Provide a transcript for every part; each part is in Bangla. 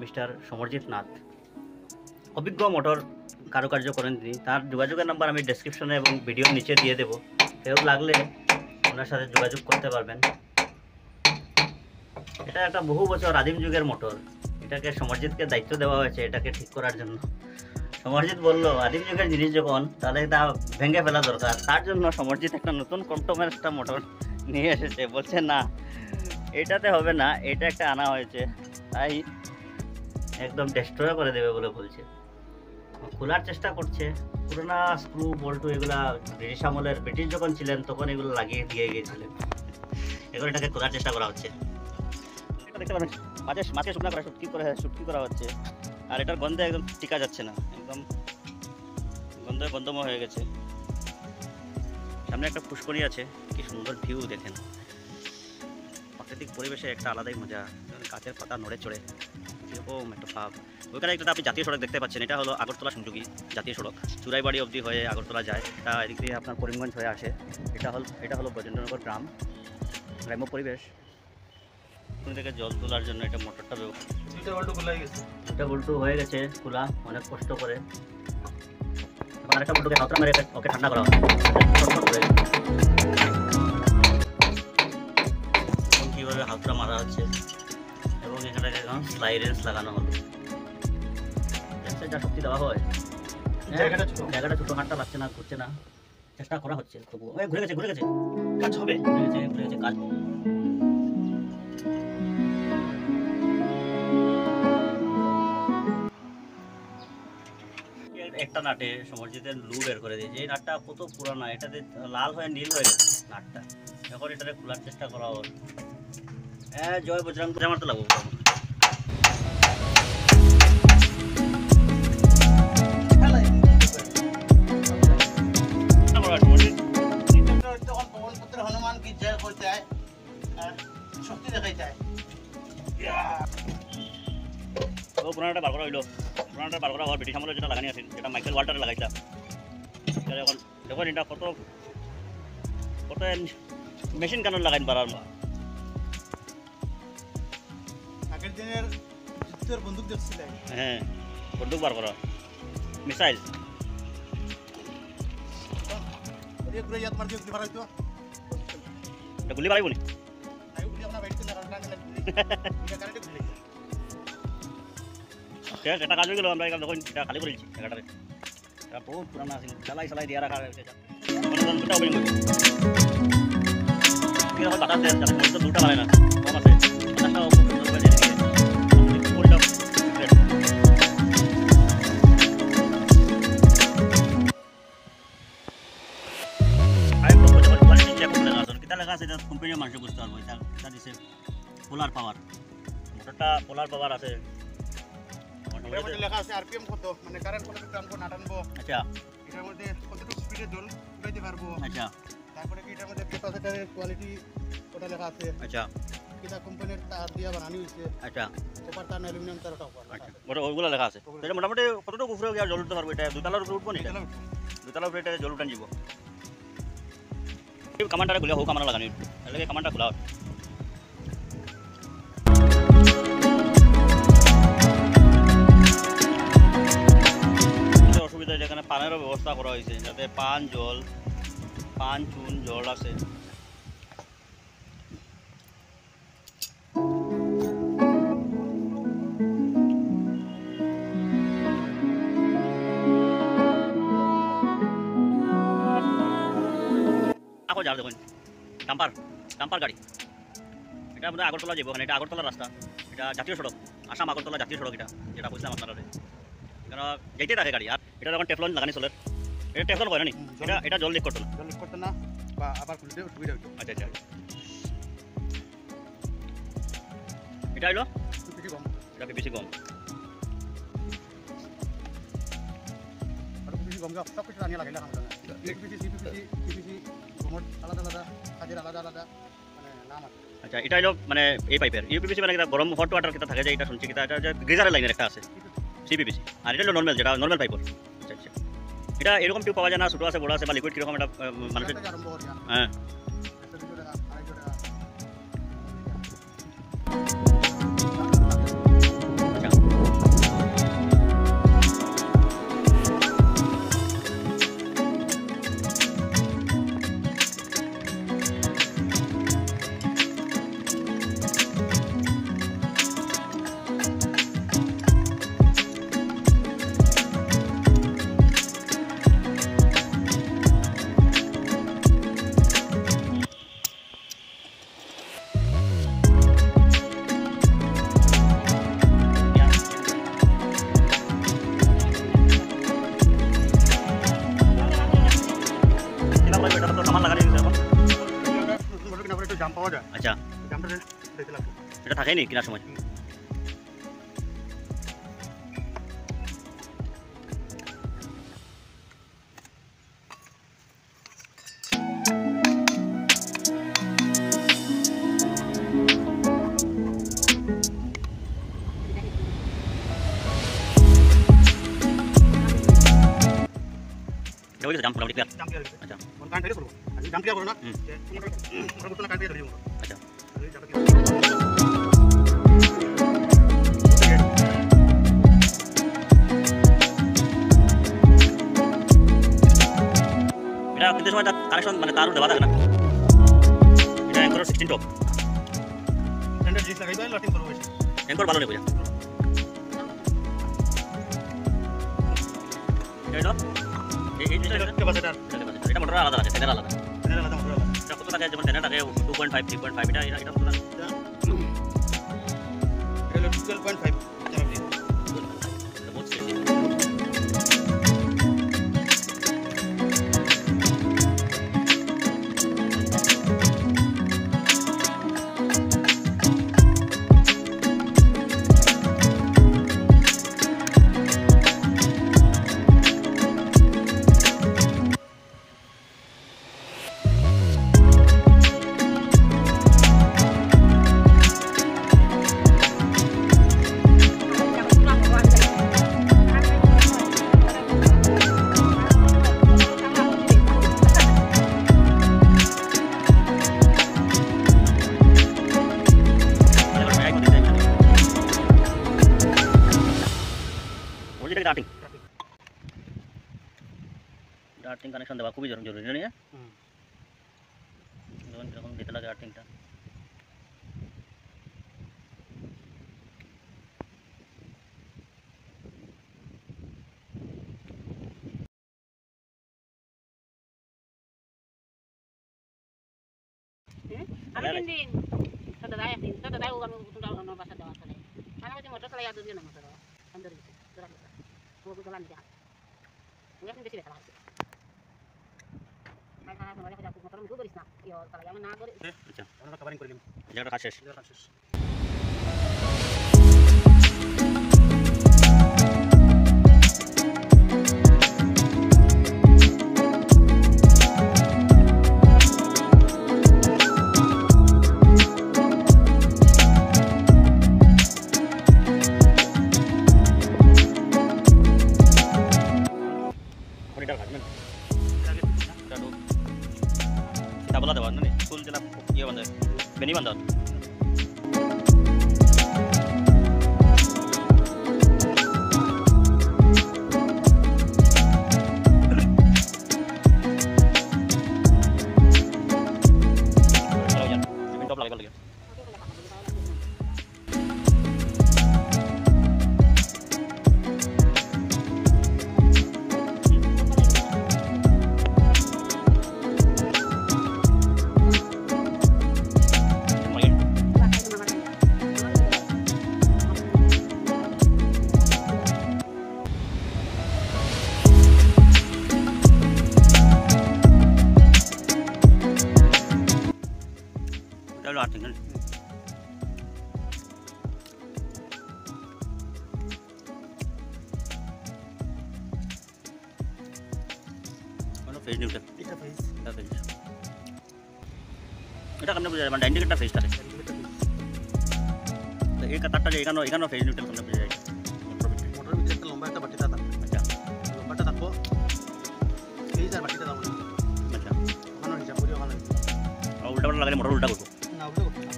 মিস্টার সমরজিৎ নাথ। অভিজ্ঞ মোটর কারুকার্য করেন তিনি। তার যোগাযোগের নাম্বার আমি ডেসক্রিপশনে এবং ভিডিওর নিচে দিয়ে দেবো। কেউ লাগলে ওনার সাথে যোগাযোগ করতে পারবেন। এটা একটা বহু বছর আদিম যুগের মোটর। এটাকে সমরজিৎকে দায়িত্ব দেওয়া হয়েছে এটাকে ঠিক করার জন্য। সমরজিৎ বললো আদিম যুগের জিনিস যখন, তাহলে তা ভেঙে ফেলা দরকার। তার জন্য সমরজিৎ একটা নতুন কম্পটোমের একটা মোটর নিয়ে এসেছে। বলছে না এটাতে হবে না, এটা একটা আনা হয়েছে, তাই একদম ডেস্ট্রয় করে দেবে বলে বলছে। খোলার চেষ্টা করছে। পুরোনো স্ক্রু বল্টু এগুলা ব্রিটিশ আমলের, ব্রিটিশ যখন ছিলেন তখন এগুলো লাগিয়ে দিয়ে গিয়েছিলেন। এখন এটাকে খোলার চেষ্টা করা হচ্ছে। দেখতে পাবেন মাঝে শুকনা করা শুটকি করা হচ্ছে। আর এটার গন্ধে একদম টিকা যাচ্ছে না, একদম গন্ধময় হয়ে গেছে। সামনে একটা পুষ্করী আছে, কি সুন্দর ভিউ দেখেন। প্রাকৃতিক পরিবেশে একটা আলাদাই মজা, গাছের পাতা নড়ে চড়ে এরকম একটা ভাব। ওইখানে একটা আপনি জাতীয় সড়ক দেখতে পাচ্ছেন, এটা হলো আগরতলা সংযোগী জাতীয় সড়ক। চুরাইবাড়ি অবধি হয়ে আগরতলা যায়, এটা এদিক দিয়ে আপনার করিমগঞ্জ হয়ে আসে। এটা হলো ব্রজেন্দ্রনগর গ্রাম্য পরিবেশ। থেকে জল তোলার জন্য এটা মোটরটা দুটা বল্টু হয়ে গেছে খোলা, অনেক কষ্ট করে। আরেকটা বল্টুকে হাতরা মেরে ওকে ঠান্ডা করা হচ্ছে। কিভাবে হাতরা মারা হচ্ছে এবং এখানে স্লাইরেন্স লাগানো হলো। যা শক্তি দেওয়া হয়, জায়গাটা ছোট, হাতটা লাগছে না, ঘুরছে না, চেষ্টা করা হচ্ছে তবু। ঘুরে গেছে কাজ হবে, ঘুরে গেছে কাজ। একটা নাটে সমরজিতের লু বের করে দিয়েছে। এই নাটটা কত পুরানা, এটাতে লাল হয়ে নীল হয়ে গেছে নাটটা। এখন এটাকে খোলার চেষ্টা করা হল। জয় বজরং আমার তো লাগবো। হনুমান কি জয় করতে হয়, শক্তি দেখাইতে হয়। পুরানাটা বার করা হইলো। পুরানাটা বার করা হওয়ার ব্রিটিশ আমলের যেটা লাগানি আছে, যেটা মাইকেল ওয়াল্টারে লাগাইছিলাম। এখন দেখুন এটা কত মেশিন কানুন লাগাইন পারার। আগের দিনের যুদ্ধের বন্দুক দেখছিলেন? হ্যাঁ, বন্দুক বার করা, মিসাইল। গুলি পারাইব নি? এটা কাজ হয়ে গেল। আমরা দেখুন এটা খালি করেছি জায়গাটারে। এটা বহুত পুরানা আছে, চালাই দিয়ে রাখা হয়েছে। বাতাস দেয় যাতে দুটা বানায় না, কম আছে বাতাসটাও খুব সুন্দর করে দিয়ে লেখা আছে। এটা কোম্পানির মানুষ বুঝতে পারবো। এটা দিচ্ছে পোলার পাওয়ার। মোটরটা পোলার পাওয়ার আছে। লেখা আছে আরপিএম কত, মানে কারেন্ট কতটুকু টানবো না টানবো। আচ্ছা, এটার মধ্যে কতটুকু স্পিডে জল উঠাইতে পারবো। আচ্ছা, তারপরে কি এটার মধ্যে ক্যাপাসিটরের কোয়ালিটি ওটা লেখা আছে। আচ্ছা, কিটা কোম্পানির তার দিয়া বানানো হইছে। আচ্ছা, কপার তার না অ্যালুমিনিয়াম তার ওটা। আচ্ছা, ওগুলো লেখা আছে। এটা মোটামুটি কতটুকু উপরে গিয়ে জল উঠতে পারবো? এটা দুতলার উপরে উঠবো না? দুতলার উপরে এটা জল উঠান যাব। এই কামানটা খুলে হোক, কামানটা লাগানি এলাকে কামানটা খোলা। অসুবিধা যেখানে পানেরও ব্যবস্থা করা হয়েছে, যাতে পান চুন জল আছে। দেখুন ডাম্পার গাড়ি, এটা আমাদের আগরতলা যাবো। এটা আগরতলার রাস্তা, এটা জাতীয় সড়ক, আসাম আগরতলা জাতীয় সড়ক। যেটা বলছিলাম আপনারা, এখানে যেতে থাকে গাড়ি। আর এটা যখন টেফলন লাগানি চলে, এটা টেফলন করে না, এটা জল লিক করতো না বা আবার খুলতে সুবিধা হতো। আচ্ছা, এটা হলো এটা পিপিসি গম। সব কিছু জানিয়ে লাগাইলে আচ্ছা, এটা হলো মানে এই পাইপের ইউপিপিসি, মানে গরম হট ওয়াটার কিটা থাকে, যে এটা শুনছি কিটা এটা গিজারের লাইনের একটা আছে সিপিপিসি। আর এটা হলো নর্মাল, যেটা নর্মাল পাইপর। আচ্ছা, এটা এরকম টিউব পাওয়া যায় না, ছোটো আছে বড় আছে বা লিকুইড কিরকম এটা মানুষের। হ্যাঁ, আচ্ছা, জাম পাওয়া যায়, আচ্ছা জামটা দিতে লাগবে। এটা থাকেই নি কেনার সময়? জাম মোটামুটি ক্লিয়ার। জাম ক্লিয়ার হয়েছে। আচ্ছা কোন কারেন্ট ফেলে করবো, আর যদি জাম ক্লিয়ার করো না হুম। মোটর বুঝতে না কারেন্ট দিয়ে ধরিয়ে দেবো। আচ্ছা এই জামটা clear। এটা কিন্তু সময় কানেকশন মানে তার দেওয়া থাকে না, এটা অ্যাঙ্কর 16 টপ। স্ট্যান্ডার্ড জিনিস লাগাইবা, লাইটিং করবো বেশি। অ্যাঙ্কর ভালো নেই বুঝা এটা এই জিনিসটা ক্যাপাসিটর এটা মোটর আলাদা আছে, সেটার আলাদা। এর আলাদা মোটর আলাদা। এটা কত থাকে? যেমন টেনের থাকে 2.5 3.5, এটা এটা কত থাকে? এটা হলো 12.5 চ্যানেল। এটা বহুত বেশি। আর্থিং কানেকশন দেওয়া খুবই জরুরি না? যেমন কিরকম দিতে লাগে আর্থিংটা। আমি দিন সদাই একদিন সদাই ও আমি তোমরা অন্য বাসা দেওয়া চলে আমি যদি মোটর চালাই আর দুজন মোটর সুন্দর দিছে তোরা ও বুঝলাম না আমি এখন বেশি বেলা আছে আমি খানা করে যাবো মোটর মুখ করিস না ইও চালাই আমি না করে আচ্ছা আমরা কভারিং করে নিব। জায়গাটা কাজ শেষ। এটা কাজ শেষ। এখন এটা ভাজবেন, এটা আগে এটা তো সীতা বলা দেওয়া না ফুল যেটা ইয়ে বান্ধা বেনি বান্ধা। টপ লাগাইবার লাগে। এটা হলো আর্থিং। ফেজ নিউট্রাল এটা ফেজ এটা ফেজ এটা কেমন বুঝা যায় মানে ইন্ডিকেটর ফেজটা আছে তো এই কাটারটা যে এখানে ফেজ নিউট্রাল কেমন বুঝা যায় মোটরের ভিতরে একটা লম্বা একটা বাটিটা থাকে। আচ্ছা লম্বাটা থাকবো ফেজ আর বাটিটা দাও আচ্ছা ওখানে হিসাব করি ওখানে আর উল্টা পাল্টা লাগলে মোটর উল্টা করবো না ওটা করতে না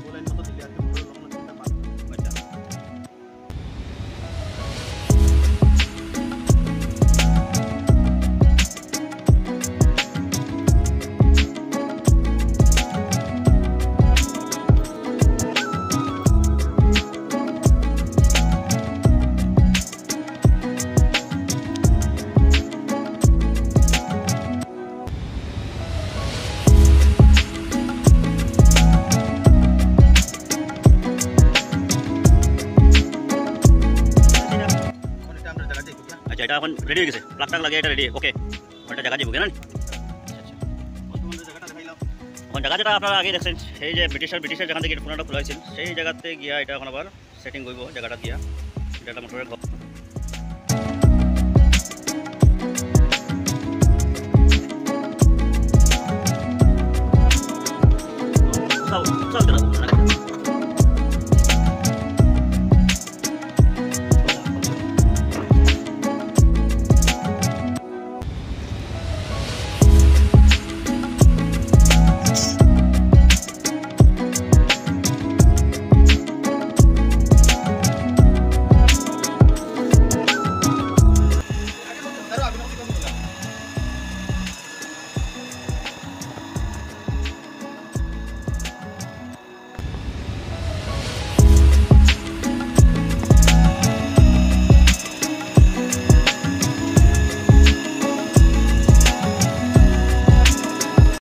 ও লাইন মতো দিলে আর কি মোটরের লম্বা তিনটা পার আচ্ছা এটা আমরা জায়গা দেখি क्या আচ্ছা এটা এখন রেডি হয়ে গেছে প্লাগ টাগ লাগিয়ে এটা রেডি ওকে ওটা জায়গা দিব কেন আচ্ছা বন্ধু জায়গাটা দেখাইলাম এখন জায়গা যেটা আপনারা আগে দেখছেন সেই যে ব্রিটিশের যেখান থেকে পুরোটা খোলা হয়েছিল সেই জায়গাতে গিয়া এটা এখন আবার সেটিং করব জায়গাটা গিয়া এটা একটা মোটরের ঘর সব